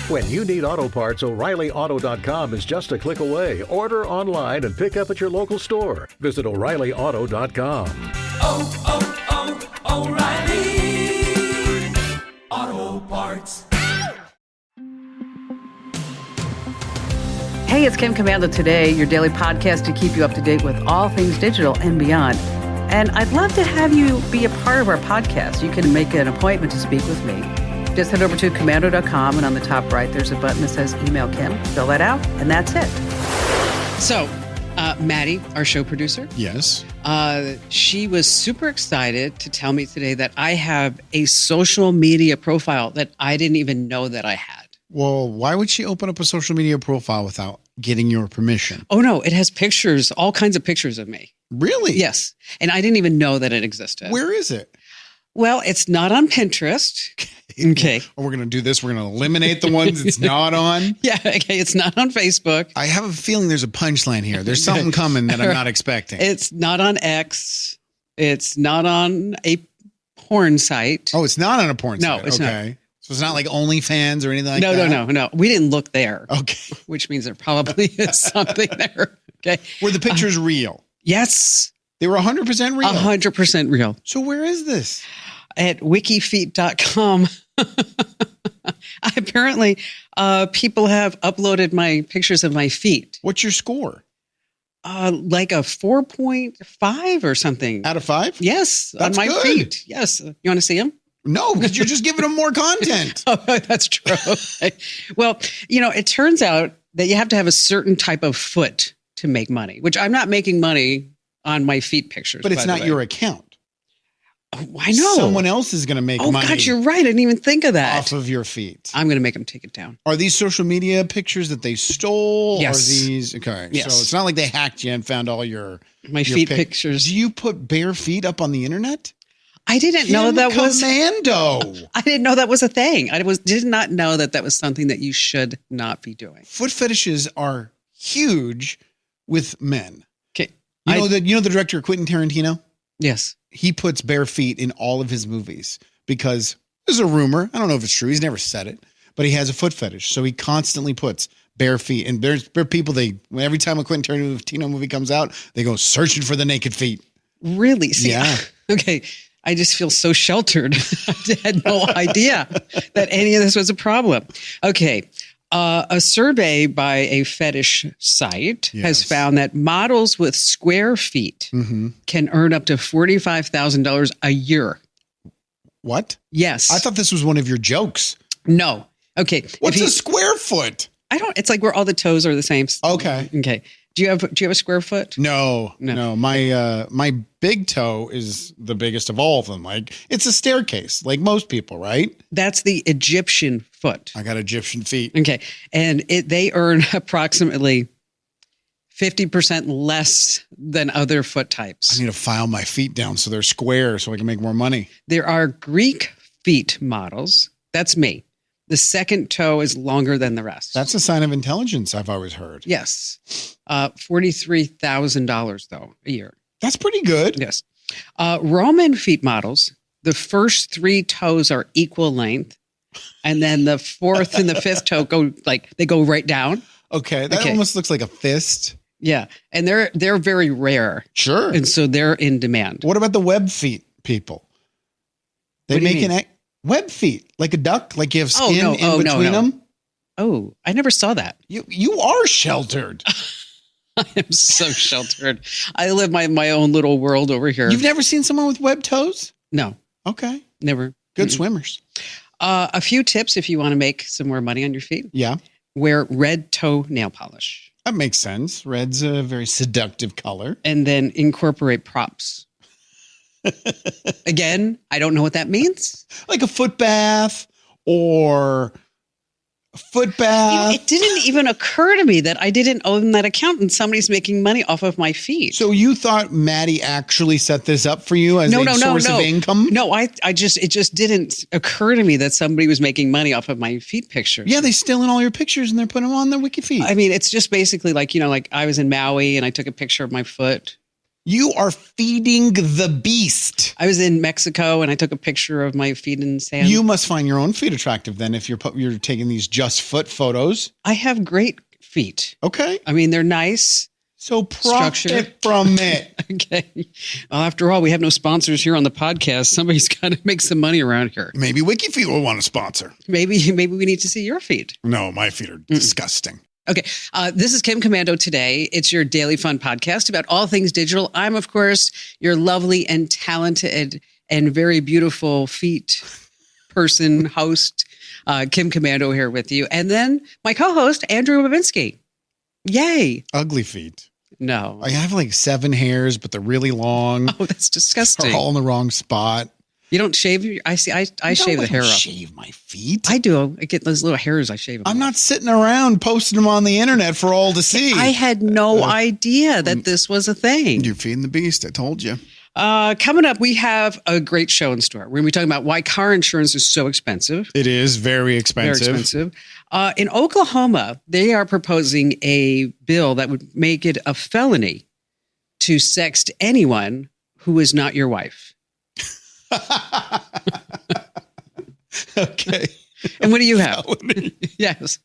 When you need auto parts, O'ReillyAuto.com is just a click away. Order online and pick up at your local store. Visit O'ReillyAuto.com. O'Reilly Auto Parts. Hey, it's Kim Commando Today, your daily podcast to keep you up to date with all things digital and beyond. And I'd love to have you be a part of our podcast. You can make an appointment to speak with me. Just head over to commando.com, and on the top right, there's a button that says Email Kim. Fill that out, and that's it. So, Maddie, our show producer. Yes. She was super excited to tell me today that I have a social media profile that I didn't even know that I had. Well, why would she open up a social media profile without getting your permission? Oh, no. It has pictures, all kinds of pictures of me. Really? Yes. And I didn't even know that it existed. Where is it? Well, it's not on Pinterest. Okay. We're going to do this. We're going to eliminate the ones it's not on. Yeah. Okay. It's not on Facebook. I have a feeling there's a punchline here. There's something coming that I'm not expecting. It's not on X. It's not on a porn site. Oh, it's not on a porn site. No, it's okay. not. So it's not like OnlyFans or anything like that? No. We didn't look there. Okay. Which means there probably is something there. Okay. Were the pictures real? Yes. They were 100% real? 100% real. So where is this? At wikifeet.com. Apparently, people have uploaded my pictures of my feet. What's your score? Like a 4.5 or something. Out of 5? Yes. That's on my good. feet. Yes. You want to see them? No, because you're just giving them more content. Oh, that's true. Okay. Well, it turns out that you have to have a certain type of foot to make money, which I'm not making money on my feet pictures. But it's not your account. Oh, I know. Someone else is going to make money. Oh, God, you're right. I didn't even think of that. Off of your feet. I'm going to make them take it down. Are these social media pictures that they stole? Yes. Are these okay? Yes. So it's not like they hacked you and found all your feet pictures. Do you put bare feet up on the internet? I didn't know that was Commando. I didn't know that was a thing. Did not know that was something that you should not be doing. Foot fetishes are huge with men. Okay. You know the director Quentin Tarantino? Yes. He puts bare feet in all of his movies because there's a rumor. I don't know if it's true. He's never said it, but he has a foot fetish. So he constantly puts bare feet. And there are people, every time a Quentin Tarantino movie comes out, they go searching for the naked feet. Really? See, yeah. Okay. I just feel so sheltered. I had no idea that any of this was a problem. Okay. A survey by a fetish site has found that models with square feet can earn up to $45,000 a year. What? Yes. I thought this was one of your jokes. No. Okay. What's a square foot? It's like where all the toes are the same. Okay. Okay. Do you have a square foot? No. My big toe is the biggest of all of them. Like it's a staircase, like most people, right? That's the Egyptian foot. I got Egyptian feet. Okay. And they earn approximately 50% less than other foot types. I need to file my feet down so they're square so I can make more money. There are Greek feet models. That's me. The second toe is longer than the rest. That's a sign of intelligence, I've always heard. Yes. $43,000, though, a year. That's pretty good. Yes. Roman feet models, the first 3 toes are equal length, and then the fourth and the fifth toe go right down. Okay. That almost looks like a fist. Yeah. And they're very rare. Sure. And so they're in demand. What about the web feet people? They make an web feet, like a duck, like you have skin in between them. Oh, I never saw that. You are sheltered. I am so sheltered. I live my own little world over here. You've never seen someone with webbed toes? No. Okay. Never. Good swimmers. A few tips if you want to make some more money on your feet. Yeah. Wear red toe nail polish. That makes sense. Red's a very seductive color. And then incorporate props. Again, I don't know what that means. Like a foot bath or a foot bath. It didn't even occur to me that I didn't own that account and somebody's making money off of my feet. So you thought Maddie actually set this up for you as a source of income? No, it just didn't occur to me that somebody was making money off of my feet pictures. Yeah, they steal in all your pictures and they're putting them on their wiki feed. I mean, it's just basically like I was in Maui and I took a picture of my foot. You are feeding the beast. I was in Mexico and I took a picture of my feet in sand. You must find your own feet attractive then if you're taking these just foot photos. I have great feet. Okay. I mean, they're nice. So profit from it. Okay. Well, after all, we have no sponsors here on the podcast. Somebody's got to make some money around here. Maybe WikiFeet will want to sponsor. Maybe we need to see your feet. No, my feet are disgusting. Okay. This is Kim Commando today. It's your daily fun podcast about all things digital. I'm, of course, your lovely and talented and very beautiful feet person host, Kim Commando here with you. And then my co-host, Andrew Babinski. Yay. Ugly feet. No. I have like 7 hairs, but they're really long. Oh, that's disgusting. They're all in the wrong spot. You don't shave your, I shave the hair off. Shave my feet. I do. I get those little hairs. I shave them. I'm not sitting around posting them on the internet for all to see. I had no idea that this was a thing. You're feeding the beast. I told you. Coming up, we have a great show in store. We're going to be talking about why car insurance is so expensive. It is very expensive. Very expensive. In Oklahoma, they are proposing a bill that would make it a felony to sext anyone who is not your wife. Okay. And what do you have? Yes.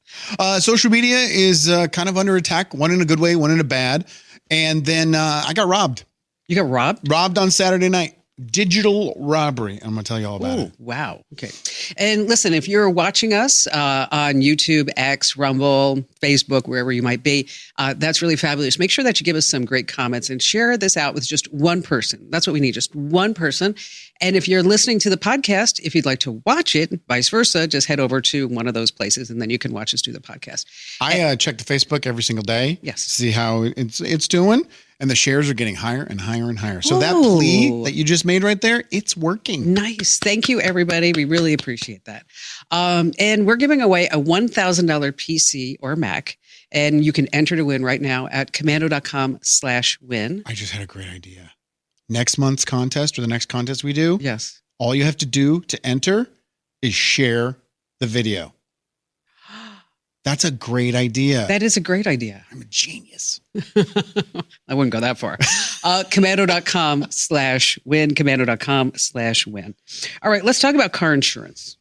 Social media is kind of under attack, one in a good way, one in a bad. And then I got robbed. You got robbed? Robbed on Saturday night. Digital robbery. I'm going to tell you all about it. Wow. Okay. And listen, if you're watching us on YouTube, X, Rumble, Facebook, wherever you might be, that's really fabulous. Make sure that you give us some great comments and share this out with just one person. That's what we need, just one person. And if you're listening to the podcast, if you'd like to watch it, vice versa, just head over to one of those places and then you can watch us do the podcast. I check the Facebook every single day. Yes. See how it's doing. And the shares are getting higher and higher and higher. So that plea that you just made right there, it's working. Nice. Thank you, everybody. We really appreciate that. And we're giving away a $1,000 PC or Mac. And you can enter to win right now at commando.com/win. I just had a great idea. Next month's contest or the next contest we do. Yes. All you have to do to enter is share the video. That's a great idea. That is a great idea. I'm a genius. I wouldn't go that far. Commando.com/win, commando.com/win. All right, let's talk about car insurance.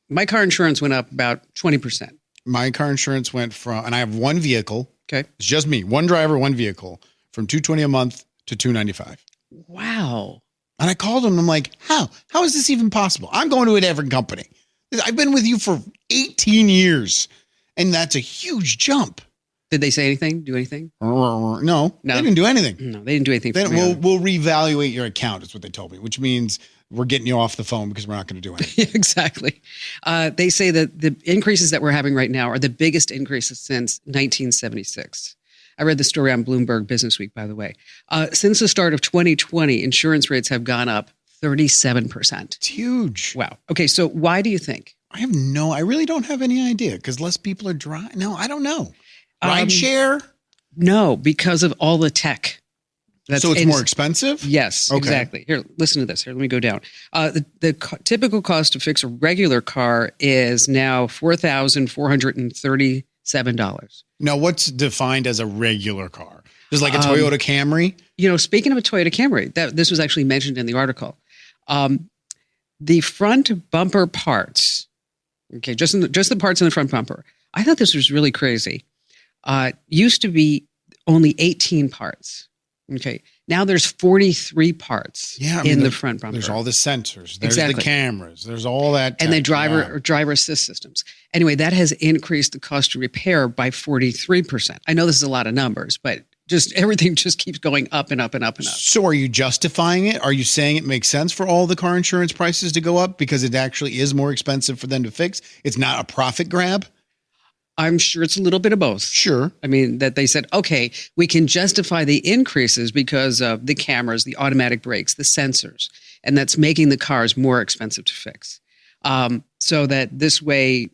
My car insurance went up about 20%. My car insurance went from, and I have one vehicle. Okay. It's just me, one driver, one vehicle, from $220 a month to $295. Wow. And I called them and I'm like, how is this even possible? I'm going to a different company. I've been with you for 18 years. And that's a huge jump. Did they say anything? Do anything? No, they didn't do anything. No, they didn't do anything. We'll reevaluate your account is what they told me, which means we're getting you off the phone because we're not going to do anything. Exactly. They say that the increases that we're having right now are the biggest increases since 1976. I read the story on Bloomberg Businessweek, by the way. Since the start of 2020, insurance rates have gone up 37%. It's huge. Wow. Okay, so why do you think? I really don't have any idea because less people are driving. No, I don't know. Ride share? No, because of all the tech. So it's more expensive? Yes, okay. Exactly. Here, listen to this. Here, let me go down. The typical cost to fix a regular car is now $4,437. Now, what's defined as a regular car? Is like a Toyota Camry? Speaking of a Toyota Camry, this was actually mentioned in the article. The front bumper parts, okay, just the parts in the front bumper. I thought this was really crazy. Used to be only 18 parts. Okay, now there's 43 parts in the front bumper. There's all the sensors. There's the cameras. There's all that. And the driver assist systems. Anyway, that has increased the cost to repair by 43%. I know this is a lot of numbers, but just everything just keeps going up and up and up and up. So are you justifying it? Are you saying it makes sense for all the car insurance prices to go up because it actually is more expensive for them to fix? It's not a profit grab? I'm sure it's a little bit of both. Sure. I mean, that they said, okay, we can justify the increases because of the cameras, the automatic brakes, the sensors, and that's making the cars more expensive to fix. So that this way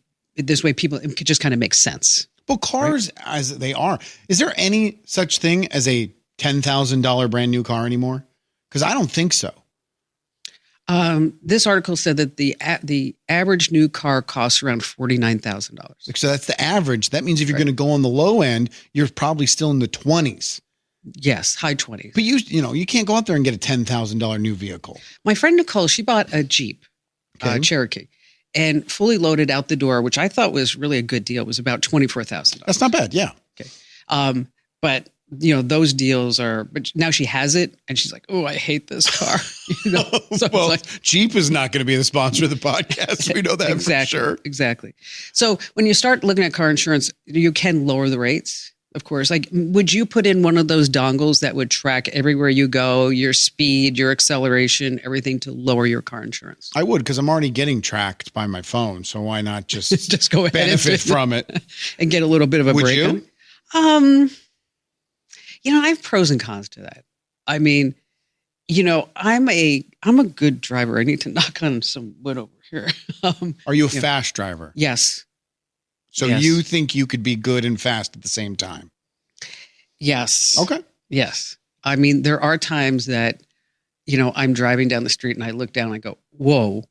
people, it just kind of makes sense. Well, cars as they are, is there any such thing as a $10,000 brand new car anymore? Because I don't think so. This article said that the average new car costs around $49,000. So that's the average. That means if you're going to go on the low end, you're probably still in the 20s. Yes, high 20s. But you can't go out there and get a $10,000 new vehicle. My friend Nicole, she bought a Jeep, Okay. Cherokee, and fully loaded out the door, which I thought was really a good deal. It was about $24,000. That's not bad. Yeah. Okay. But those deals are, but now she has it and she's like, oh, I hate this car. So Well, it's like, Jeep is not going to be the sponsor of the podcast. We know that exactly, for sure. Exactly. So when you start looking at car insurance, you can lower the rates. Of course, like, would you put in one of those dongles that would track everywhere you go, your speed, your acceleration, everything to lower your car insurance? I would, because I'm already getting tracked by my phone. So why not just, Just go ahead benefit and from it? and get a little bit of a Would break you? on it. I have pros and cons to that. I mean, I'm a good driver. I need to knock on some wood over here. Are you a fast driver? Yes. So Yes. you think you could be good and fast at the same time? Yes. Okay. Yes. I mean, there are times that, I'm driving down the street and I look down and I go, whoa.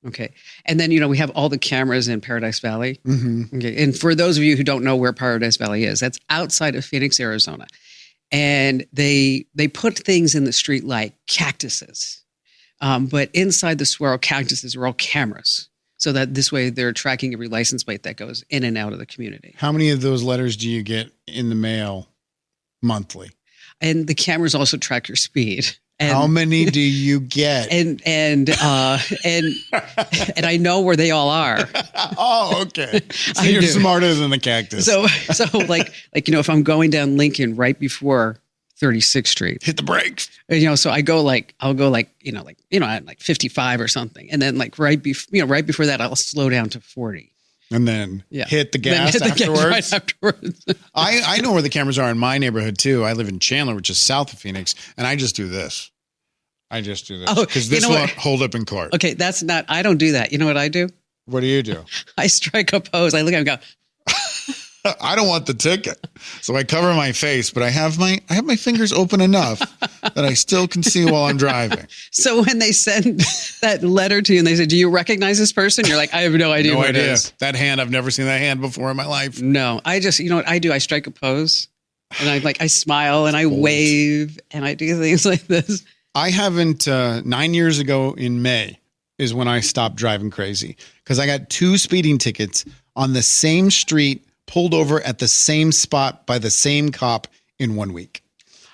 Okay. And then, we have all the cameras in Paradise Valley. Mm-hmm. Okay. And for those of you who don't know where Paradise Valley is, that's outside of Phoenix, Arizona. And they put things in the street like cactuses. But inside the swirl cactuses are all cameras. So that this way they're tracking every license plate that goes in and out of the community. How many of those letters do you get in the mail monthly? And the cameras also track your speed. And, How many do you get? and I know where they all are. Oh, okay. So I you're do. smarter than the cactus. So like if I'm going down Lincoln right before 36th Street, Hit the brakes. so I'll go at 55 or something, and then like right before that I'll slow down to 40. And then hit the Then gas hit the gas afterwards. right afterwards. I know where the cameras are in my neighborhood too. I live in Chandler, which is south of Phoenix, and I just do this. Oh, Because you this know won't what? hold up in court. Okay, I don't do that. You know what I do? What do you do? I strike a pose. I look at him and go, I don't want the ticket, so I cover my face, but I have my fingers open enough that I still can see while I'm driving. so when they send that letter to you and they say, do you recognize this person? You're like, I have no idea No who it idea. is. That hand, I've never seen that hand before in my life. No, I just, what I do? I strike a pose and I smile and I wave and I do things like this. I haven't, 9 years ago in May is when I stopped driving crazy because I got 2 speeding tickets on the same street, pulled over at the same spot by the same cop in 1 week.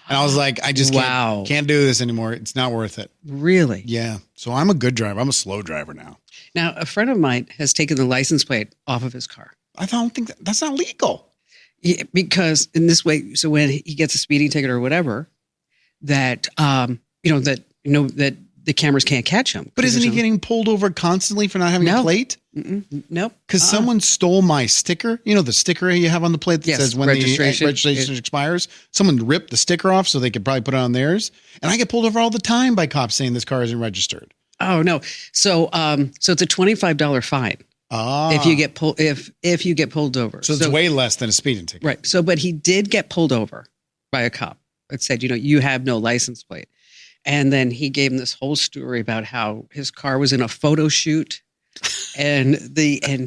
And I was like, I just can't do this anymore. It's not worth it. Really? Yeah. So I'm a good driver. I'm a slow driver now. Now, a friend of mine has taken the license plate off of his car. I don't think that's not legal. Yeah, because in this way, so when he gets a speeding ticket or whatever, that that the cameras can't catch him. But isn't he getting pulled over constantly for not having a plate? Nope. Because someone stole my sticker. You know, the sticker you have on the plate that says when the registration expires. Someone ripped the sticker off so they could probably put it on theirs. And I get pulled over all the time by cops saying this car isn't registered. Oh no. So it's a $25 fine. If you get if you get pulled over. So it's way less than a speeding ticket. Right. So but he did get pulled over by a cop that said, you have no license plate. And then he gave him this whole story about how his car was in a photo shoot and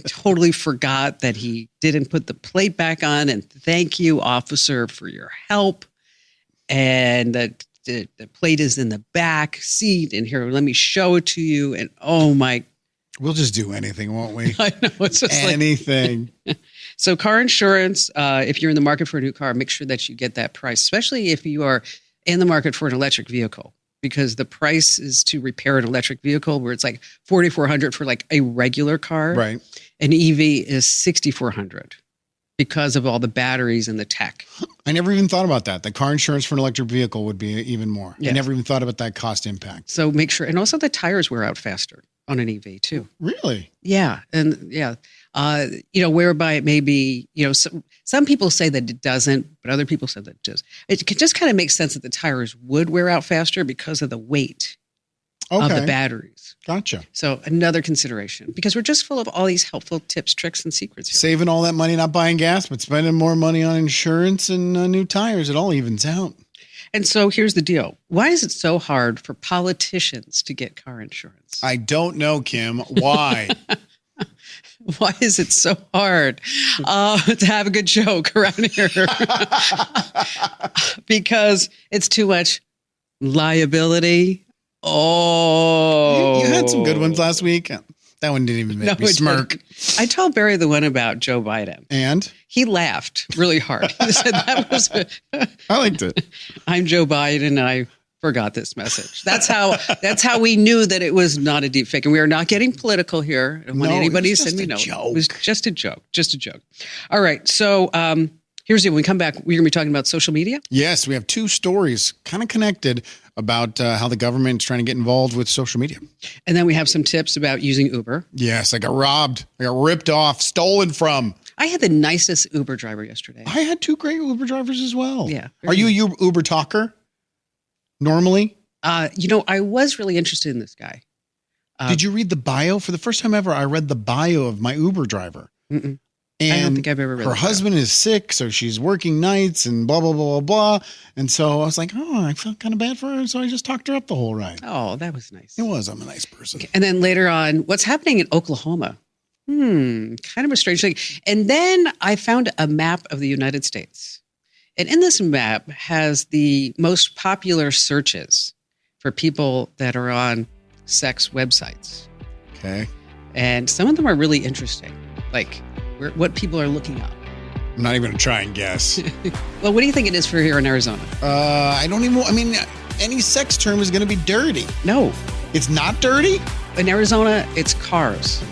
totally forgot that he didn't put the plate back on. And thank you, officer, for your help. And that the plate is in the back seat. And here, let me show it to you. And oh my. We'll just do anything, won't we? I know. It's just anything. So car insurance, if you're in the market for a new car, make sure that you get that price, especially if you are in the market for an electric vehicle. Because the price is to repair an electric vehicle where it's like $4,400 for like a regular car. Right. An EV is $6,400 because of all the batteries and the tech. I never even thought about that. The car insurance for an electric vehicle would be even more. Yeah. I never even thought about that cost impact. So make sure, and also the tires wear out faster on an EV too. Really? Yeah. And yeah, whereby it may be, some people say that it doesn't, but other people say that it does. It just kind of makes sense that the tires would wear out faster because of the weight of the batteries. Gotcha. So another consideration, because we're just full of all these helpful tips, tricks, and secrets here. Saving all that money, not buying gas, but spending more money on insurance and new tires. It all evens out. And so here's the deal. Why is it so hard for politicians to get car insurance? I don't know, Kim. Why? Why is it so hard to have a good joke around here? Because it's too much liability. Oh. You had some good ones last week. That one didn't even make me smirk. Didn't. I told Barry the one about Joe Biden. And? He laughed really hard. He said that was... I liked it. I'm Joe Biden and I forgot this message. That's how we knew that it was not a deep fake. And we are not getting political here. I don't want anybody to send me no. It was just a joke. Just a joke. All right. So here's it. When we come back, we're going to be talking about social media. Yes, we have two stories kind of connected about how the government is trying to get involved with social media. And then we have some tips about using Uber. Yes, I got robbed. I got ripped off, stolen from. I had the nicest Uber driver yesterday. I had two great Uber drivers as well. Yeah. Are you a Uber talker? Normally? I was really interested in this guy. Did you read the bio? For the first time ever, I read the bio of my Uber driver. Mm-mm. And I don't think I've ever read her husband is sick, so she's working nights and blah, blah, blah, blah, blah. And so I was like, I felt kind of bad for her. So I just talked her up the whole ride. Oh, that was nice. It was. I'm a nice person. Okay. And then later on, what's happening in Oklahoma? Kind of a strange thing. And then I found a map of the United States. And in this map has the most popular searches for people that are on sex websites. Okay. And some of them are really interesting, like what people are looking up. I'm not even going to try and guess. Well, what do you think it is for here in Arizona? I don't even, any sex term is going to be dirty. No. It's not dirty? In Arizona, it's cars.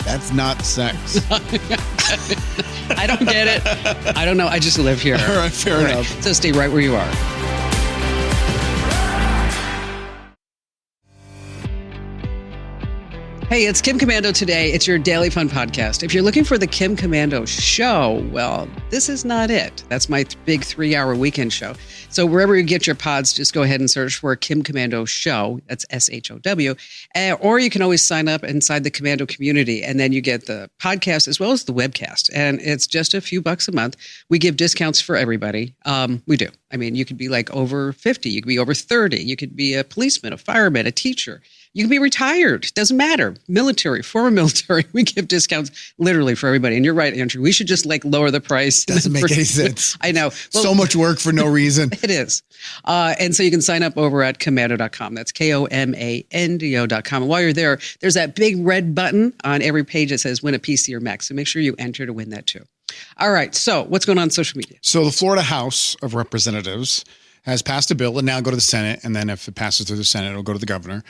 That's not sex. I don't get it. I don't know. I just live here. All right, fair enough. So stay right where you are. Hey, it's Kim Commando today. It's your Daily Fun podcast. If you're looking for the Kim Commando show, well, this is not it. That's my big 3-hour weekend show. So wherever you get your pods, just go ahead and search for Kim Commando show. That's SHOW. Or you can always sign up inside the Commando community, and then you get the podcast as well as the webcast. And it's just a few bucks a month. We give discounts for everybody. We do. I mean, you could be like over 50. You could be over 30. You could be a policeman, a fireman, a teacher. You can be retired. Doesn't matter. Military, former military. We give discounts literally for everybody. And you're right, Andrew. We should just lower the price. Doesn't make any sense. I know. Well, so much work for no reason. It is. And so you can sign up over at commando.com. That's KOMANDO.com. And while you're there, there's that big red button on every page that says win a PC or Mac. So make sure you enter to win that too. All right. So what's going on in social media? So the Florida House of Representatives has passed a bill and now go to the Senate. And then if it passes through the Senate, it'll go to the governor.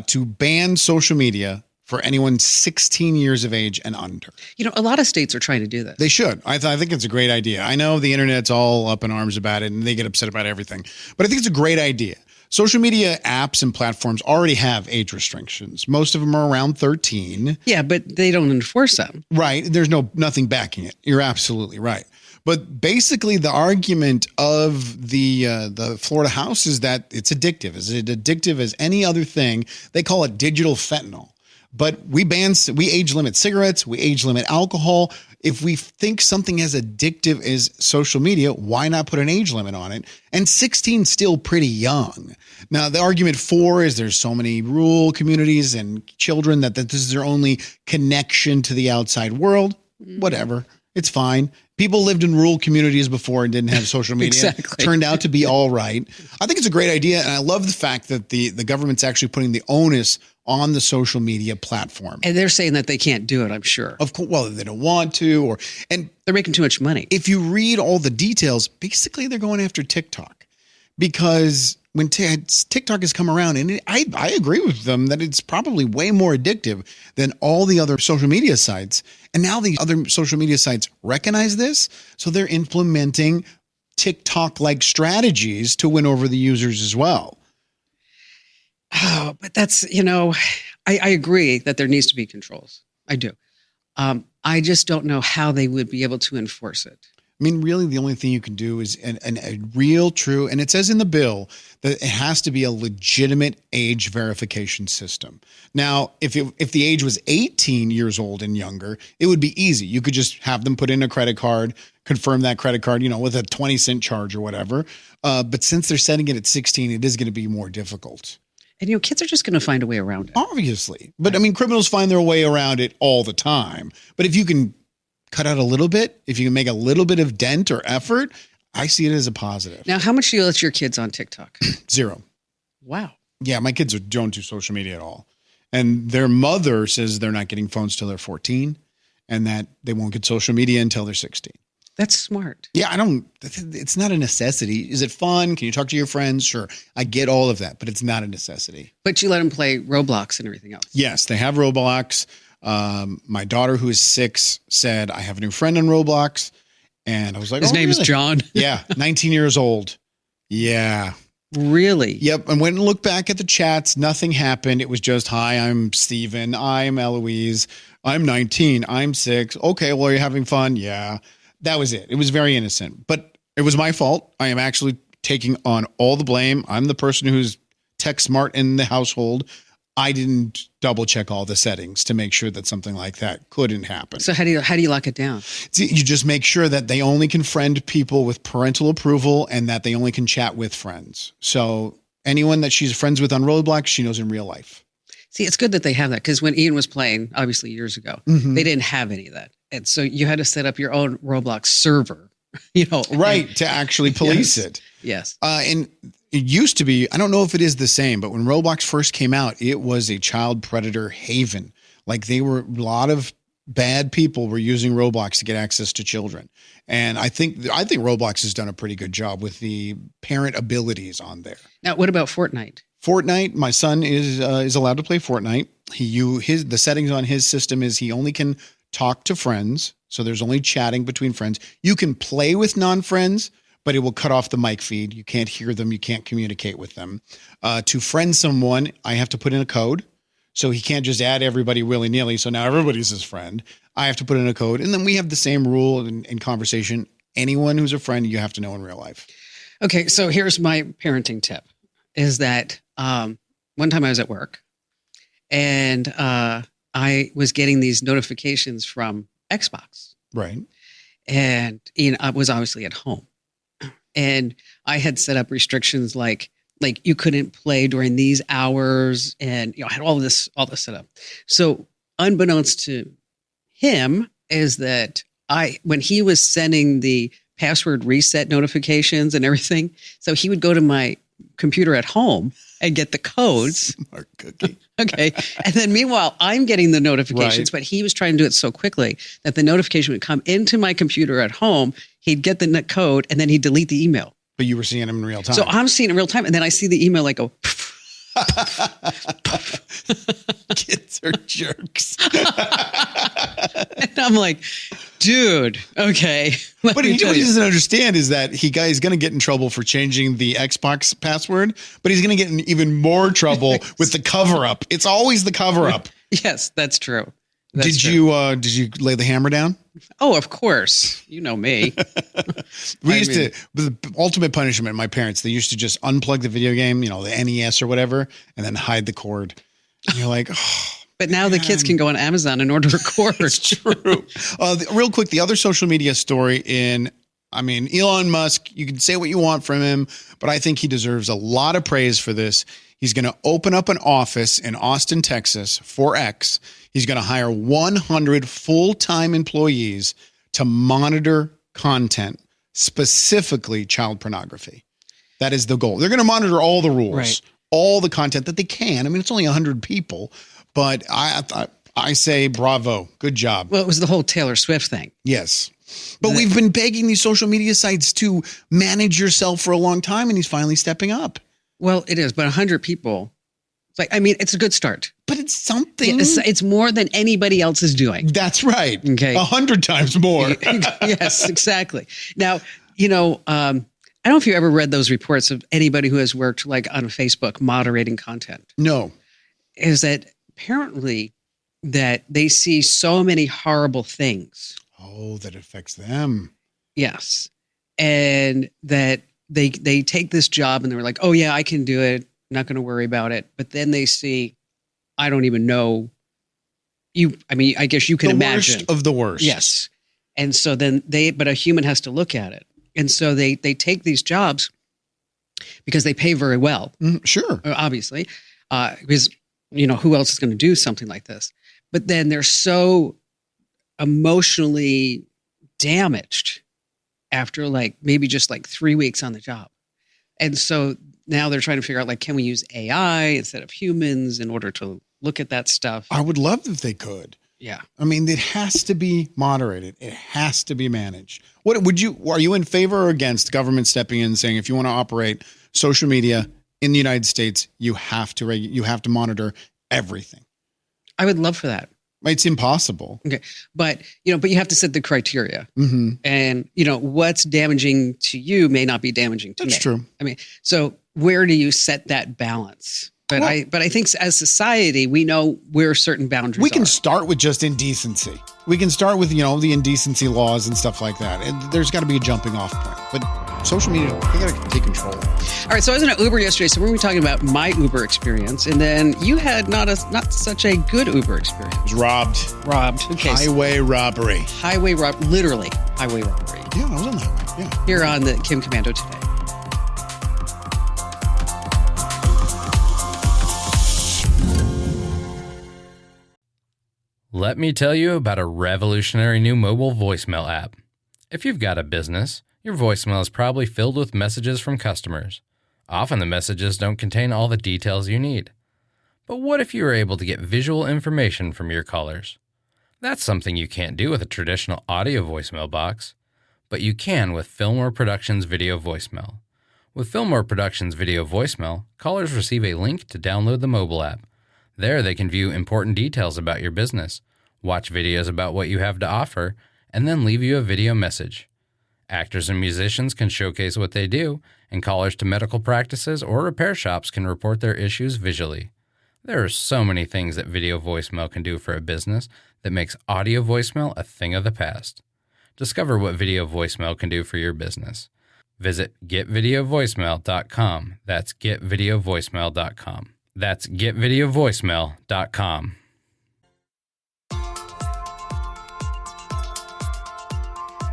To ban social media for anyone 16 years of age and under. A lot of states are trying to do this. They should. I think it's a great idea. I know the internet's all up in arms about it and they get upset about everything, but I think it's a great idea. Social media apps and platforms already have age restrictions. Most of them are around 13. Yeah, but they don't enforce them. Right. There's nothing backing it. You're absolutely right. But basically, the argument of the Florida House is that it's addictive. Is it addictive as any other thing? They call it digital fentanyl. But we age limit cigarettes, we age limit alcohol. If we think something as addictive as social media, why not put an age limit on it? And 16 is still pretty young. Now, the argument for is there's so many rural communities and children that this is their only connection to the outside world. Whatever. It's fine. People lived in rural communities before and didn't have social media. Exactly. Turned out to be all right. I think it's a great idea. And I love the fact that the government's actually putting the onus on the social media platform. And they're saying that they can't do it, I'm sure. Of course, well, they don't want to, and they're making too much money. If you read all the details, basically they're going after TikTok because when TikTok has come around, and I agree with them that it's probably way more addictive than all the other social media sites. And now the other social media sites recognize this, so they're implementing TikTok-like strategies to win over the users as well. Oh, but that's, I agree that there needs to be controls. I do. I just don't know how they would be able to enforce it. I mean, really, the only thing you can do is a real, true, and it says in the bill that it has to be a legitimate age verification system. Now, if the age was 18 years old and younger, it would be easy. You could just have them put in a credit card, confirm that credit card, with a 20-cent charge or whatever. But since they're setting it at 16, it is going to be more difficult. And, you know, kids are just going to find a way around it. Obviously. But I mean, criminals find their way around it all the time. But if you can cut out a little bit, if you can make a little bit of dent or effort, I see it as a positive. Now, how much do you let your kids on TikTok? 0. Wow. Yeah, my kids don't do social media at all. And their mother says they're not getting phones till they're 14 and that they won't get social media until they're 16. That's smart. Yeah, it's not a necessity. Is it fun? Can you talk to your friends? Sure. I get all of that, but it's not a necessity. But you let them play Roblox and everything else. Yes, they have Roblox. My daughter, who is 6, said, I have a new friend on Roblox. And I was like, his name is really? John. Yeah, 19 years old. Yeah. Really? Yep. And went and looked back at the chats. Nothing happened. It was just, hi, I'm Steven. I'm Eloise. I'm 19. I'm 6. Okay, well, are you having fun? Yeah. That was it. It was very innocent. But it was my fault. I am actually taking on all the blame. I'm the person who's tech smart in the household. I didn't double check all the settings to make sure that something like that couldn't happen. So how do you lock it down? See, you just make sure that they only can friend people with parental approval and that they only can chat with friends. So anyone that she's friends with on Roblox, she knows in real life. See, it's good that they have that because when Ian was playing, obviously years ago, they didn't have any of that. And so you had to set up your own Roblox server, you know. Right, to actually police Yes. it. Yes. And it used to be, I don't know if it is the same, but when Roblox first came out, it was a child predator haven. Like a lot of bad people were using Roblox to get access to children. And I think Roblox has done a pretty good job with the parent abilities on there. Now, what about Fortnite? Fortnite, my son is allowed to play Fortnite. The settings on his system is he only can talk to friends. So there's only chatting between friends. You can play with non-friends, but it will cut off the mic feed. You can't hear them. You can't communicate with them. To friend someone, I have to put in a code. So he can't just add everybody willy-nilly. So now everybody's his friend. I have to put in a code. And then we have the same rule in conversation. Anyone who's a friend, you have to know in real life. Okay, so here's my parenting tip, is that one time I was at work and I was getting these notifications from Xbox. Right. And Ian was obviously at home. And I had set up restrictions like you couldn't play during these hours, and I had all this set up. So unbeknownst to him is that when he was sending the password reset notifications and everything, so he would go to my computer at home and get the codes. Smart cookie. Okay. And then meanwhile, I'm getting the notifications, Right. but he was trying to do it so quickly that the notification would come into my computer at home. He'd get the code and then he'd delete the email. But you were seeing him in real time. So I'm seeing it in real time. And then I see the email like go, Kids are jerks. and I'm like, dude, okay. let But me what tell he you. doesn't understand is that he's going to get in trouble for changing the Xbox password, but he's going to get in even more trouble with the cover up. It's always the cover up. Yes, that's true. That's Did true. you lay the hammer down? Oh, of course. You know me. The ultimate punishment, my parents, they used to just unplug the video game, the NES or whatever, and then hide the cord. And you're like, oh, But now the kids can go on Amazon and order a cord. it's true. Real quick, the other social media story Elon Musk, you can say what you want from him, but I think he deserves a lot of praise for this. He's going to open up an office in Austin, Texas for X. He's going to hire 100 full-time employees to monitor content, specifically child pornography. That is the goal. They're going to monitor all the rules, Right. all the content that they can. I mean, it's only 100 people, but I say bravo. Good job. Well, it was the whole Taylor Swift thing. Yes. But we've been begging these social media sites to manage yourself for a long time, and he's finally stepping up. Well, it is, but 100 people, it's a good start. But it's something. It's more than anybody else is doing. That's right. Okay. 100 times more. Yes, exactly. Now, I don't know if you ever read those reports of anybody who has worked on Facebook moderating content. No. Is that apparently that they see so many horrible things. Oh, that affects them. Yes. And that they take this job and they're like, oh yeah, I can do it. Not going to worry about it. But then they see, I don't even know I guess you can imagine. The worst of the worst. Yes. And so then but a human has to look at it. And so they take these jobs because they pay very well, Sure. obviously. because, who else is going to do something like this? But then they're so emotionally damaged after maybe just 3 weeks on the job. And so now they're trying to figure out, can we use AI instead of humans in order to look at that stuff? I would love if they could. Yeah. I mean, it has to be moderated. It has to be managed. Are you in favor or against government stepping in and saying, if you want to operate social media in the United States, you have to monitor everything? I would love for that. It's impossible. Okay. But you have to set the criteria. Mm-hmm. And, what's damaging to you may not be damaging to me. That's true. I mean, so where do you set that balance? But I think as society, we know where certain boundaries We can are. start with just indecency. We can start with, the indecency laws and stuff like that. And there's got to be a jumping off point. But social media, they got to take control. All right. So I was in an Uber yesterday. So we're going to be talking about my Uber experience. And then you had not such a good Uber experience. I was robbed. Okay. Highway robbery. Literally highway robbery. Yeah, I was on the highway. Yeah. Here on the Kim Commando Today. Let me tell you about a revolutionary new mobile voicemail app. If you've got a business, your voicemail is probably filled with messages from customers. Often the messages don't contain all the details you need. But what if you were able to get visual information from your callers? That's something you can't do with a traditional audio voicemail box, but you can with Fillmore Productions Video Voicemail. With Fillmore Productions Video Voicemail, callers receive a link to download the mobile app. There they can view important details about your business, watch videos about what you have to offer, and then leave you a video message. Actors and musicians can showcase what they do, and callers to medical practices or repair shops can report their issues visually. There are so many things that video voicemail can do for a business that makes audio voicemail a thing of the past. Discover what video voicemail can do for your business. Visit getvideovoicemail.com. That's getvideovoicemail.com. That's getvideovoicemail.com.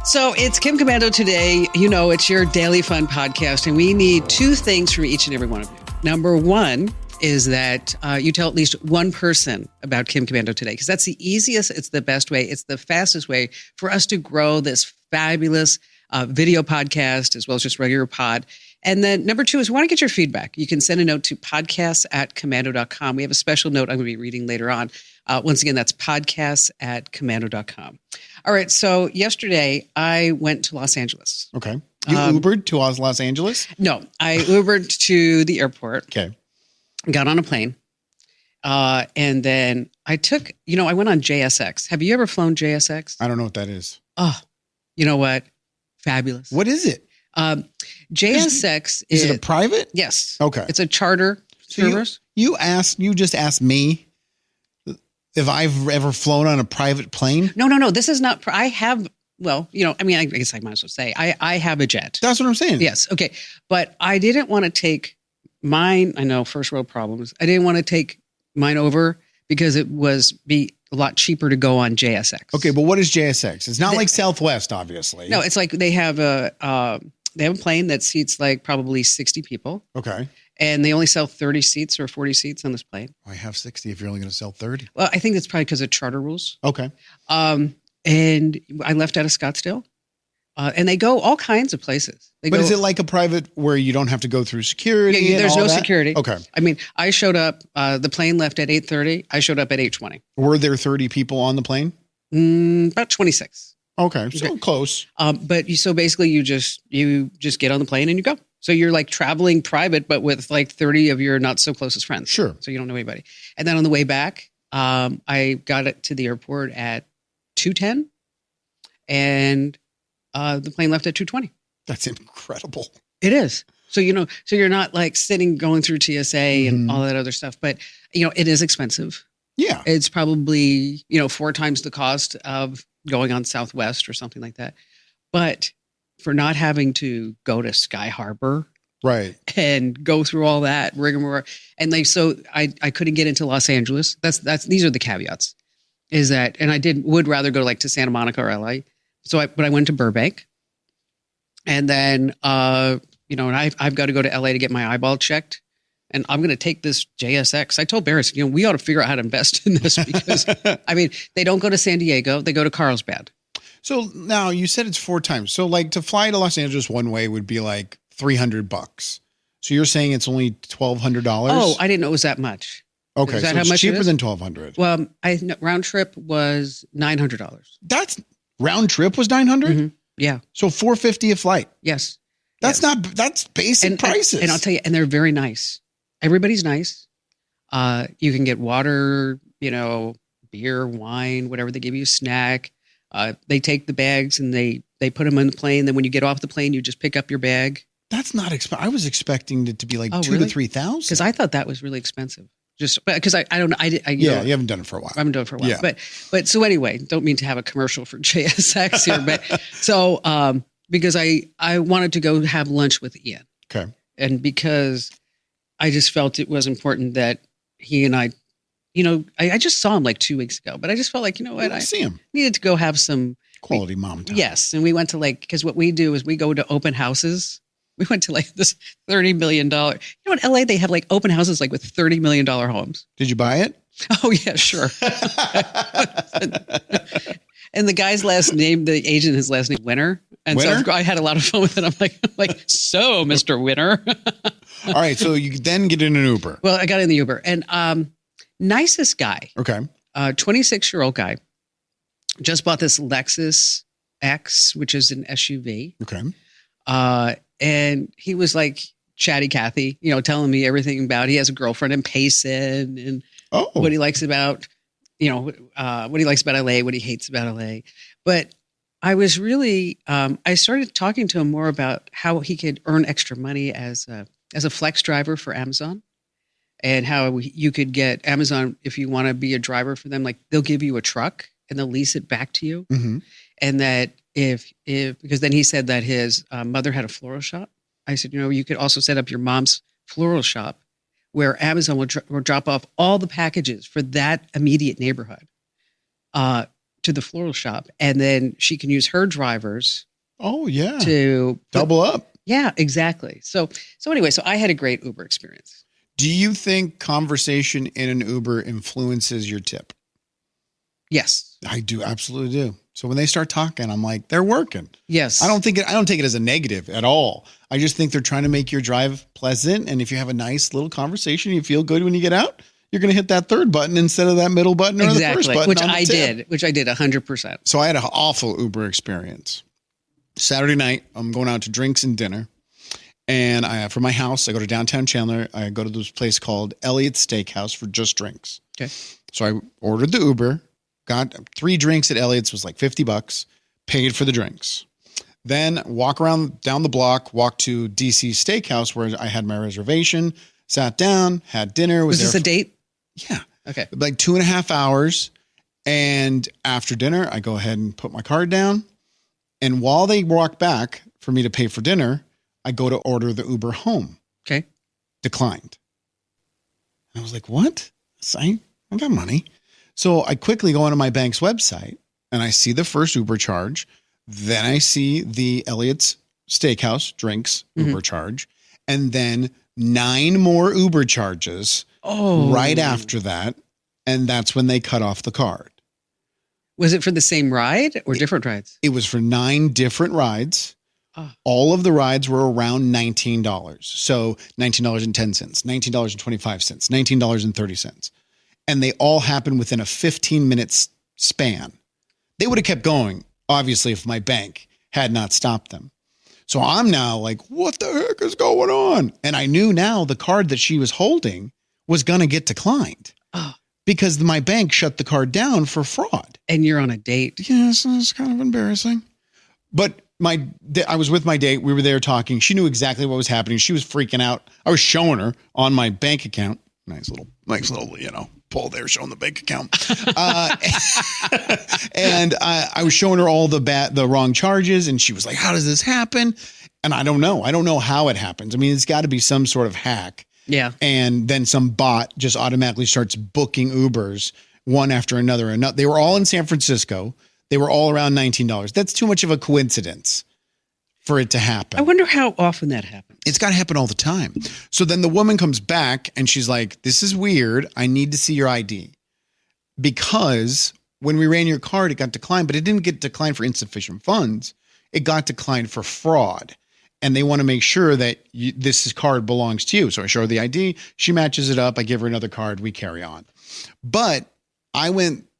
So it's Kim Commando Today. It's your daily fun podcast, and we need two things from each and every one of you. Number one is that you tell at least one person about Kim Commando Today, because that's the easiest, it's the best way, it's the fastest way for us to grow this fabulous video podcast as well as just regular pod. And then number two is we want to get your feedback. You can send a note to podcasts@commando.com. We have a special note I'm going to be reading later on. Once again, that's podcasts@commando.com. All right. So yesterday I went to Los Angeles. Okay. You Ubered to Los Angeles? No, I Ubered to the airport. Okay. Got on a plane. And then I took, I went on JSX. Have you ever flown JSX? I don't know what that is. Oh, you know what? Fabulous. What is it? JSX is it a private? Yes. Okay. It's a charter service. You just asked me if I've ever flown on a private plane. No. This is not. I have. Well, I guess I might as well say I have a jet. That's what I'm saying. Yes. Okay. But I didn't want to take mine. I know first world problems. I didn't want to take mine over because it be a lot cheaper to go on JSX. Okay. But what is JSX? It's not like Southwest, obviously. No, it's like they have a plane that seats probably 60 people. Okay. And they only sell 30 seats or 40 seats on this plane. Why have 60 if you're only going to sell 30? Well, I think that's probably because of charter rules. Okay. And I left out of Scottsdale. And they go all kinds of places. Is it like a private where you don't have to go through security? Yeah, there's no security. Okay. I mean, I showed up, the plane left at 8:30. I showed up at 8:20. Were there 30 people on the plane? About 26. Okay. So close. But so basically you just get on the plane and you go. So you're like traveling private, but with like 30 of your not so closest friends. Sure. So you don't know anybody. And then on the way back, I got it to the airport at 2:10 and the plane left at 2:20. That's incredible. It is. So, so you're not like sitting going through TSA and all that other stuff, but it is expensive. Yeah. It's probably, 4 times the cost of going on Southwest or something like that. But for not having to go to Sky Harbor, right, and go through all that rigmarole, and so I couldn't get into Los Angeles. These are the caveats. Is that, and I would rather go to Santa Monica or LA. But I went to Burbank, and then and I've got to go to LA to get my eyeball checked and I'm going to take this JSX. I told Barris, we ought to figure out how to invest in this because, they don't go to San Diego. They go to Carlsbad. So now you said it's 4 times. So like to fly to Los Angeles one way would be like $300. So you're saying it's only $1,200? Oh, I didn't know it was that much. Okay, Is that so how it's much it cheaper is? than $1,200. Well, round trip was $900. That's round trip was $900. Mhm. Yeah. So $450 a flight. Yes. That's Yes. that's basic prices. And I'll tell you, and they're very nice. Everybody's nice. You can get water, beer, wine, whatever they give you, snack. They take the bags and they put them on the plane. Then when you get off the plane, you just pick up your bag. That's not I was expecting it to be like $2,000 really? to $3,000. Because I thought that was really expensive. Just because I don't know. You haven't done it for a while. I haven't done it for a while. Yeah. But so anyway, don't mean to have a commercial for JSX here, but so because I wanted to go have lunch with Ian. Okay. And because I just felt it was important that he and I just saw him like 2 weeks ago, but I just felt like, I see him. needed to go have some Quality mom time. Yes. And we went to because what we do is we go to open houses. We went to this $30 million. In LA, they have open houses with $30 million homes. Did you buy it? Oh, yeah, sure. And the guy's last name, the agent, his last name, Winner. And Winner? so I had a lot of fun with it. I'm like, so Mr. Winner. All right. So you then get in an Uber. Well, I got in the Uber and nicest guy, Okay. 26-year-old guy, just bought this Lexus X, which is an SUV. Okay. And he was like chatty Cathy, telling me everything about, he has a girlfriend in Payson and what he likes about, what he likes about LA, what he hates about LA. But I was really, I started talking to him more about how he could earn extra money as a flex driver for Amazon, and how you could get Amazon, if you want to be a driver for them, they'll give you a truck and they'll lease it back to you. Mm-hmm. And that because then he said that his mother had a floral shop. I said, you could also set up your mom's floral shop where Amazon will drop off all the packages for that immediate neighborhood to the floral shop. And then she can use her drivers. Oh, yeah. To double up. Yeah, exactly. So anyway, so I had a great Uber experience. Do you think conversation in an Uber influences your tip? Yes. I do. Absolutely do. So when they start talking, I'm like, they're working. Yes. I don't take it as a negative at all. I just think they're trying to make your drive pleasant. And if you have a nice little conversation, you feel good when you get out, you're going to hit that third button instead of that middle button or the first button. Which I did 100%. So I had an awful Uber experience. Saturday night, I'm going out to drinks and dinner. And from my house, I go to downtown Chandler. I go to this place called Elliot's Steakhouse for just drinks. Okay. So I ordered the Uber. Got 3 drinks at Elliot's, was like $50, paid for the drinks. Then walk around down the block, walk to DC Steakhouse where I had my reservation, sat down, had dinner. Was this a date? Yeah. Okay. Like 2.5 hours. And after dinner, I go ahead and put my card down. And while they walk back for me to pay for dinner, I go to order the Uber home. Okay. Declined. I was like, what? I got money. So I quickly go onto my bank's website and I see the first Uber charge. Then I see the Elliot's Steakhouse drinks Uber charge. And then 9 more Uber charges right after that. And that's when they cut off the card. Was it for the same ride or different rides? It was for 9 different rides. All of the rides were around $19. So $19.10, $19.25, $19.30. And they all happened within a 15-minute span. They would have kept going, obviously, if my bank had not stopped them. So I'm now like, what the heck is going on? And I knew now the card that she was holding was going to get declined because my bank shut the card down for fraud. And you're on a date. Yes, it's kind of embarrassing. But I was with my date. We were there talking. She knew exactly what was happening. She was freaking out. I was showing her on my bank account. Nice little, pull there showing the bank account. And I was showing her all the wrong charges. And she was like, how does this happen? And I don't know. I don't know how it happens. I mean, it's got to be some sort of hack. Yeah. And then some bot just automatically starts booking Ubers one after another. And they were all in San Francisco. They were all around $19. That's too much of a coincidence for it to happen. I wonder how often that happens. It's got to happen all the time. So then the woman comes back and she's like, this is weird. I need to see your ID. Because when we ran your card, it got declined, but it didn't get declined for insufficient funds. It got declined for fraud. And they want to make sure that this card belongs to you. So I show her the ID. She matches it up. I give her another card. We carry on. But I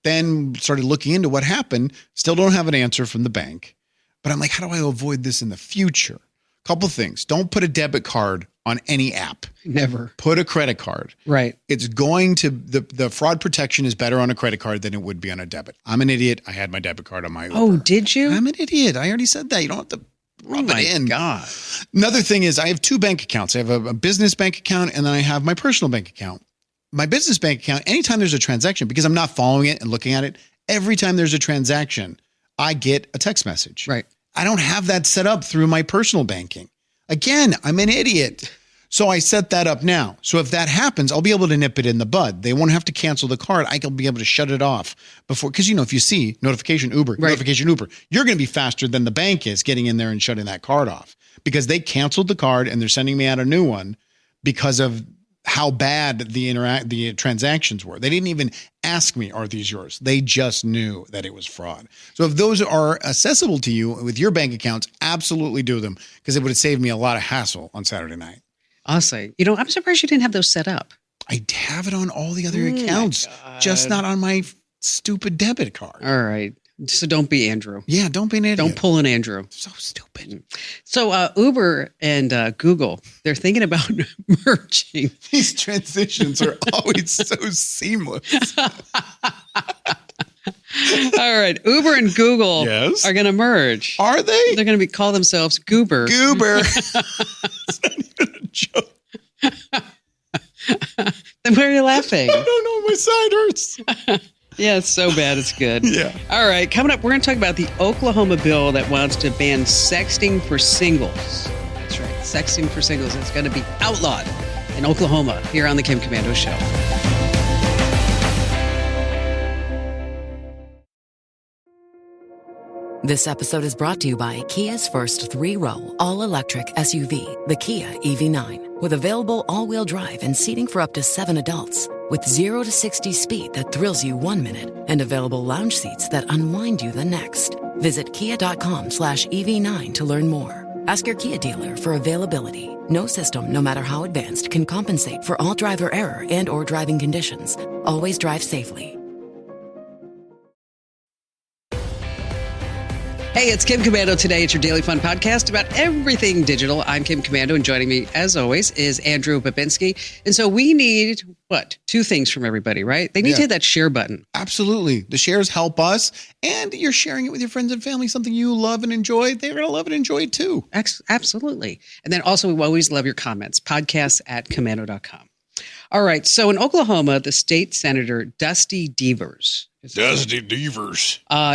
then started looking into what happened. Still don't have an answer from the bank. But I'm like, how do I avoid this in the future? Couple things. Don't put a debit card on any app. Never. Put a credit card. Right. It's going to, the fraud protection is better on a credit card than it would be on a debit. I'm an idiot. I had my debit card on my Uber. Oh, did you? I'm an idiot. I already said that. You don't have to rub it in. God. Another thing is I have two bank accounts. I have a business bank account and then I have my personal bank account. My business bank account, anytime there's a transaction, because I'm not following it and looking at it, every time there's a transaction, I get a text message. Right. I don't have that set up through my personal banking. Again, I'm an idiot. So I set that up now. So if that happens, I'll be able to nip it in the bud. They won't have to cancel the card. I'll be able to shut it off before. Because, if you see notification Uber, right. notification Uber, you're going to be faster than the bank is getting in there and shutting that card off. Because they canceled the card and they're sending me out a new one because of how bad the transactions were. They didn't even ask me, are these yours? They just knew that it was fraud. So if those are accessible to you with your bank accounts, absolutely do them because it would have saved me a lot of hassle on Saturday night. I'll say, I'm surprised you didn't have those set up. I have it on all the other accounts, just not on my stupid debit card. All right. So don't be Andrew. Yeah, don't be an idiot. Don't pull an Andrew. So stupid. So Uber and Google, they're thinking about merging. These transitions are always so seamless. All right. Uber and Google are going to merge. Are they? They're going to call themselves Goober. Goober. It's not even a joke. Then why are you laughing? I don't know. My side hurts. Yeah, it's so bad. It's good. Yeah. All right. Coming up, we're going to talk about the Oklahoma bill that wants to ban sexting for singles. That's right. Sexting for singles. It's going to be outlawed in Oklahoma here on the Kim Komando Show. This episode is brought to you by Kia's first 3-row, all-electric SUV, the Kia EV9, with available all-wheel drive and seating for up to 7 adults, with 0 to 60 speed that thrills you 1 minute and available lounge seats that unwind you the next. Visit kia.com/EV9 to learn more. Ask your Kia dealer for availability. No system, no matter how advanced, can compensate for all driver error and or driving conditions. Always drive safely. Hey, it's Kim Komando today. It's your daily fun podcast about everything digital. I'm Kim Komando, and joining me, as always, is Andrew Babinski. And so we need, 2 things from everybody, right? They need to hit that share button. Absolutely. The shares help us, and you're sharing it with your friends and family, something you love and enjoy. They're going to love and enjoy it too. Absolutely. And then also, we always love your comments, podcasts@komando.com. All right. So in Oklahoma, the state senator, Dusty Devers,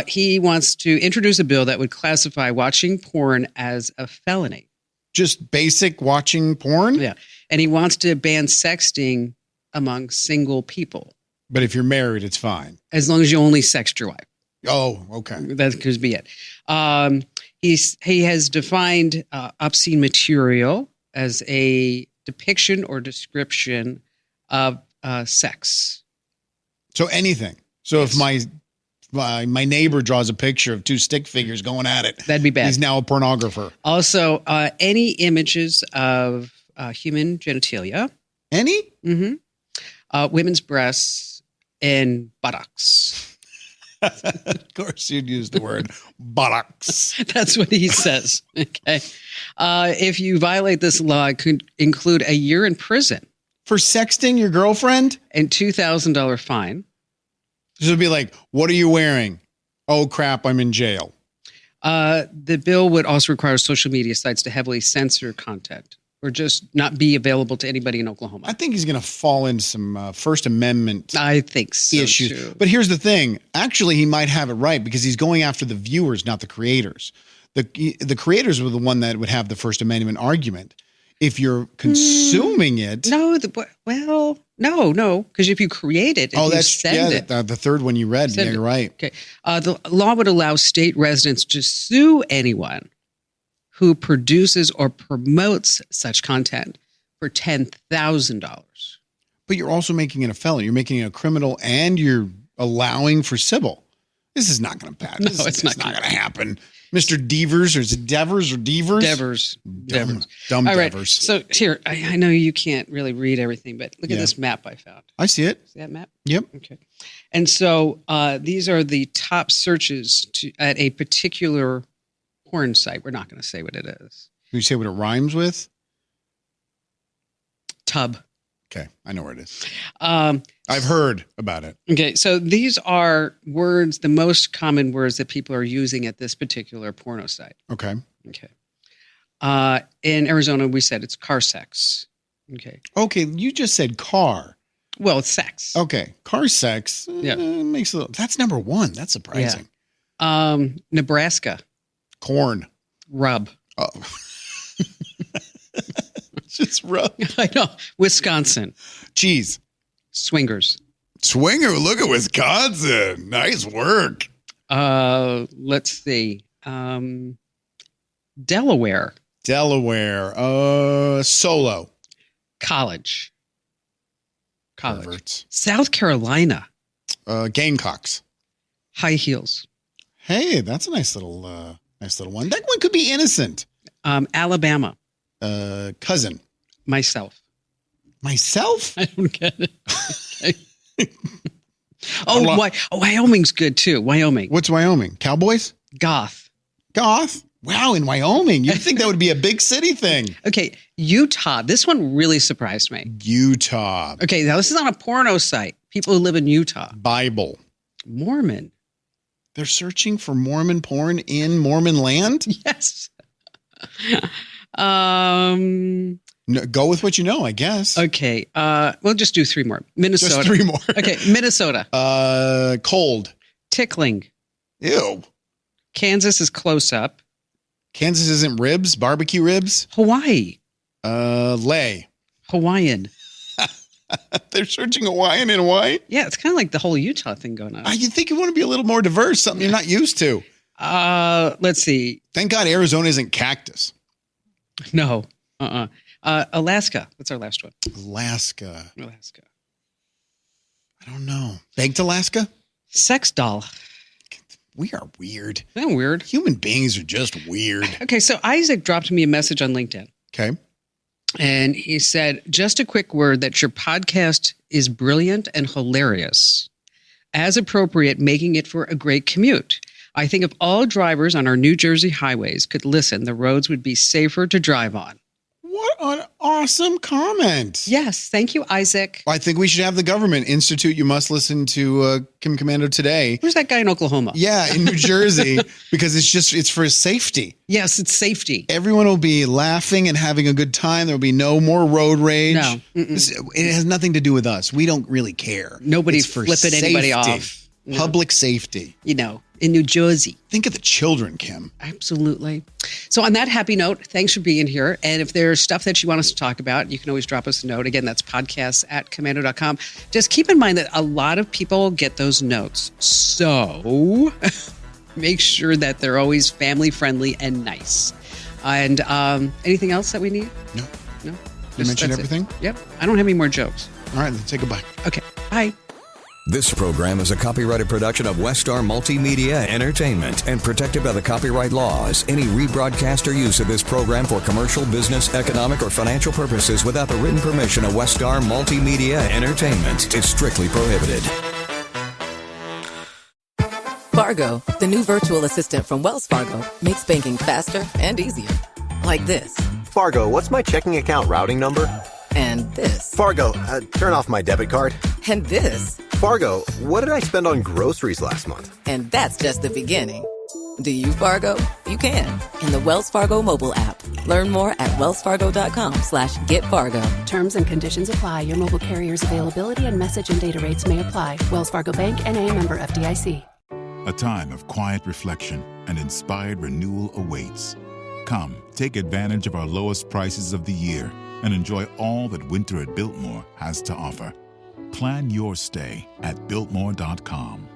he wants to introduce a bill that would classify watching porn as a felony. Just basic watching porn? Yeah. And he wants to ban sexting among single people. But if you're married, it's fine. As long as you only sext your wife. Oh, okay. That could be it. He has defined obscene material as a depiction or description of sex. So anything. So if my neighbor draws a picture of 2 stick figures going at it, that'd be bad. He's now a pornographer. Also, any images of human genitalia. Any? Mm-hmm. Women's breasts and buttocks. Of course, you'd use the word buttocks. That's what he says. Okay. If you violate this law, it could include a year in prison. For sexting your girlfriend? And $2,000 fine. So it'd be like, what are you wearing? Oh, crap, I'm in jail. The bill would also require social media sites to heavily censor content or just not be available to anybody in Oklahoma. I think he's going to fall into some First Amendment I think so issues. Too. But here's the thing. Actually, he might have it right because he's going after the viewers, not the creators. The creators were the one that would have the First Amendment argument. If you're consuming it. No, because if you create it, the third one you read. Yeah, you're right. Okay. The law would allow state residents to sue anyone who produces or promotes such content for $10,000. But you're also making it a felony. You're making it a criminal, and you're allowing for civil. This is not going to pass. No, It's it's not going to happen. Mr. Devers, or is it Devers or Devers? Devers. Dumb All right. Devers. So here, I know you can't really read everything, but look at this map I found. I see it. See that map? Yep. Okay. And so these are the top searches at a particular porn site. We're not going to say what it is. Can you say what it rhymes with? Tub. Okay, I know where it is. I've heard about it. Okay, so these are words, the most common words that people are using at this particular porno site. Okay. Okay. In Arizona, we said it's car sex. Okay. Okay, you just said car. Well, it's sex. Okay, car sex. Makes a little. That's number one. That's surprising. Nebraska. Corn. Rub. Oh. Just rub. I know. Wisconsin. Cheese. Swingers. Swinger, look at Wisconsin. Nice work. Let's see. Delaware. Solo. College. Perverts. South Carolina. Gamecocks. High heels. Hey, that's a nice little one. That one could be innocent. Alabama. Cousin. Myself. Myself? I don't get it. Okay. Wyoming's good too. Wyoming. What's Wyoming? Cowboys? Goth. Wow, in Wyoming. You'd think that would be a big city thing. Okay, Utah. This one really surprised me. Utah. Okay, now this is on a porno site. People who live in Utah. Bible. Mormon. They're searching for Mormon porn in Mormon land? Yes. No, go with what you know, I guess. Okay. We'll just do three more. Minnesota. Just three more. Okay, Minnesota. Cold. Tickling. Ew. Kansas is close up. Kansas isn't ribs, barbecue ribs. Hawaii. Lay. Hawaiian. They're searching Hawaiian in Hawaii? Yeah, it's kind of like the whole Utah thing going on. You think you want to be a little more diverse, something you're not used to. Let's see. Thank God Arizona isn't cactus. No. Alaska. That's our last one. Alaska. I don't know. Baked Alaska? Sex doll. We are weird. Isn't that weird? Human beings are just weird. Okay, so Isaac dropped me a message on LinkedIn. Okay. And he said, just a quick word that your podcast is brilliant and hilarious. As appropriate, making it for a great commute. I think if all drivers on our New Jersey highways could listen, the roads would be safer to drive on. What an awesome comment. Yes. Thank you, Isaac. I think we should have the government institute. You must listen to Kim Commando today. Who's that guy in Oklahoma? Yeah, in New Jersey, because it's for safety. Yes, it's safety. Everyone will be laughing and having a good time. There will be no more road rage. No. It has nothing to do with us. We don't really care. Nobody's It's for flipping anybody safety. off. Public safety. In New Jersey. Think of the children, Kim. Absolutely. So on that happy note, thanks for being here. And if there's stuff that you want us to talk about, you can always drop us a note. Again, that's podcasts@commando.com. Just keep in mind that a lot of people get those notes. So make sure that they're always family friendly and nice. And anything else that we need? No. No? You mentioned everything? Yep. I don't have any more jokes. All right, let's say goodbye. Okay. Bye. This program is a copyrighted production of Westar Multimedia Entertainment and protected by the copyright laws. Any rebroadcast or use of this program for commercial, business, economic, or financial purposes without the written permission of Westar Multimedia Entertainment is strictly prohibited. Fargo, the new virtual assistant from Wells Fargo, makes banking faster and easier. Like this. Fargo, what's my checking account routing number? And this. Fargo, turn off my debit card. And this. Fargo, what did I spend on groceries last month? And that's just the beginning. Do you, Fargo? You can. In the Wells Fargo mobile app. Learn more at wellsfargo.com/getfargo. Terms and conditions apply. Your mobile carrier's availability and message and data rates may apply. Wells Fargo Bank, N.A., member FDIC. A time of quiet reflection and inspired renewal awaits. Come, take advantage of our lowest prices of the year and enjoy all that winter at Biltmore has to offer. Plan your stay at Biltmore.com.